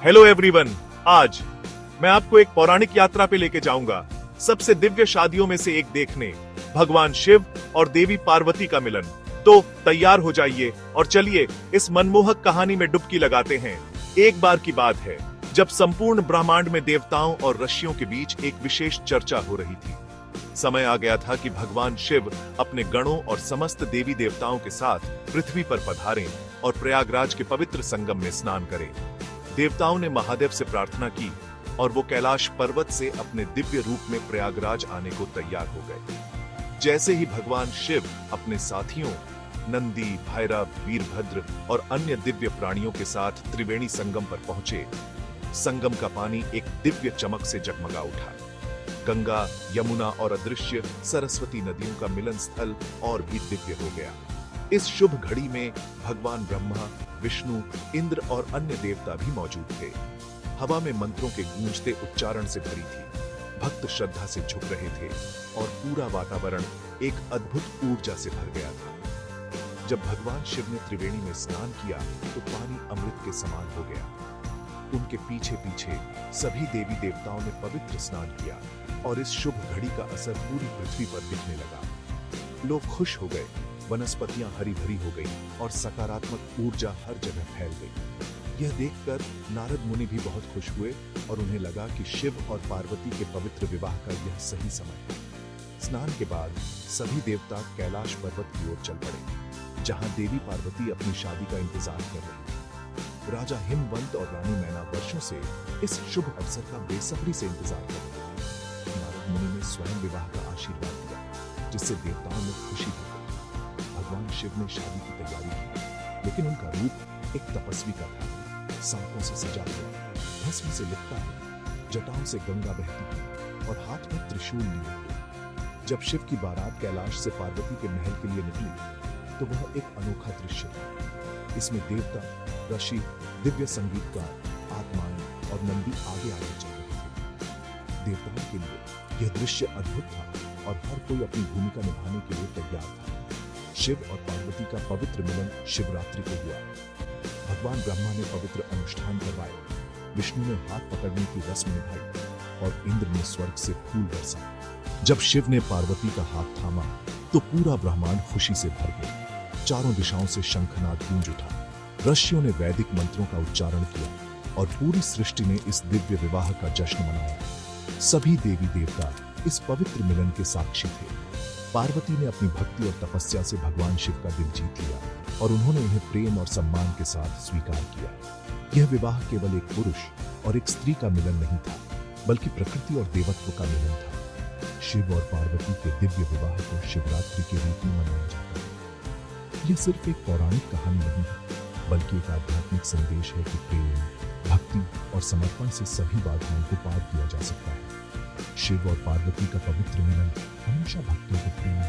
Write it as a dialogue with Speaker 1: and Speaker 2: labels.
Speaker 1: Hello everyone. आज मैं आपको एक पौराणिक यात्रा पे लेके जाऊंगा, सबसे दिव्य शादियों में से एक देखने, भगवान शिव और देवी पार्वती का मिलन। तो तैयार हो जाइए और चलिए इस मनमोहक कहानी में डुबकी लगाते हैं। एक बार की बात है जब संपूर्ण ब्रह्मांड में देवताओं और ऋषियों के बीच एक विशेष चर्चा हो रही थी। समय आ गया था कि भगवान शिव अपने गणों और समस्त देवी देवताओं के साथ पृथ्वी पर पधारें और प्रयागराज के पवित्र संगम में स्नान करें। देवताओं ने महादेव से प्रार्थना की और वो कैलाश पर्वत से अपने दिव्य रूप में प्रयागराज आने को तैयार हो गए। जैसे ही भगवान शिव अपने साथियों नंदी, भैरव, वीरभद्र और अन्य दिव्य प्राणियों के साथ त्रिवेणी संगम पर पहुंचे, संगम का पानी एक दिव्य चमक से जगमगा उठा। गंगा, यमुना और अदृश्य सरस्वती नदियों का मिलन स्थल और भी दिव्य हो गया। इस शुभ घड़ी में भगवान ब्रह्मा, विष्णु, इंद्र और अन्य देवता भी मौजूद थे। हवा में मंत्रों के गूंजते उच्चारण से भरी थी। भक्त श्रद्धा से झुक रहे थे और पूरा वातावरण एक अद्भुत ऊर्जा से भर गया था। जब भगवान शिव ने त्रिवेणी में स्नान किया तो पानी अमृत के समान हो गया। उनके पीछे पीछे सभी देवी देवताओं ने पवित्र स्नान किया और इस शुभ घड़ी का असर पूरी पृथ्वी पर दिखने लगा। लोग खुश हो गए, वनस्पतियां हरी भरी हो गई और सकारात्मक ऊर्जा हर जगह फैल गई। यह देखकर नारद मुनि भी बहुत खुश हुए और उन्हें लगा कि शिव और पार्वती के पवित्र विवाह का यह सही समय है। स्नान के बाद सभी देवता कैलाश पर्वत की ओर चल पड़े, जहां देवी पार्वती अपनी शादी का इंतजार कर रही थी। राजा हिमवंत और रानी मैना वर्षों से इस शुभ अवसर का बेसब्री से इंतजार कर रहे थे। नारद मुनि ने स्वयं विवाह का आशीर्वाद दिया, जिससे देवताओं में खुशी हो गई। भगवान शिव ने शादी की तैयारी की, लेकिन उनका रूप एक तपस्वी का था। सांपों से सजा हुआ, भस्म से लिपटा हुआ, जटाओं से गंगा बहती हुई और हाथ में त्रिशूल लिए हुए। जब शिव की बारात कैलाश से पार्वती के महल के लिए निकली तो वह एक अनोखा दृश्य था। इसमें देवता, ऋषि, दिव्य संगीतकार, आत्माएं और नंदी आगे आगे चल रहे थे। देवताओं के लिए यह दृश्य अद्भुत था और हर कोई अपनी भूमिका निभाने के लिए तैयार था। शिव और पार्वती का पवित्र मिलन शिवरात्रि को हुआ। भगवान ब्रह्मा ने पवित्र अनुष्ठान करवाए, विष्णु ने हाथ पकड़ने की रस्म निभाई और इंद्र ने स्वर्ग से फूल बरसाए। जब शिव ने पार्वती का हाथ थामा तो पूरा ब्रह्मांड खुशी से भर गया। चारों दिशाओं से शंखनाद गूंज उठा। ऋषियों ने वैदिक मंत्रों का उच्चारण किया और पूरी सृष्टि ने इस दिव्य विवाह का जश्न मनाया। सभी देवी देवता इस पवित्र मिलन के साक्षी थे। पार्वती ने अपनी भक्ति और तपस्या से भगवान शिव का दिल जीत लिया और उन्होंने उन्हें प्रेम और सम्मान के साथ स्वीकार किया। यह विवाह केवल एक पुरुष और एक स्त्री का मिलन नहीं था, बल्कि प्रकृति और देवत्व का मिलन था। शिव और पार्वती के दिव्य विवाह को शिवरात्रि के रूप में मनाया जाता है। यह सिर्फ एक पौराणिक कहानी नहीं है, बल्कि एक आध्यात्मिक संदेश है कि प्रेम, भक्ति और समर्पण से सभी बाधाओं को पार किया जा सकता है। शिव और पार्वती का पवित्र मिलन हमेशा भक्तों को प्रेम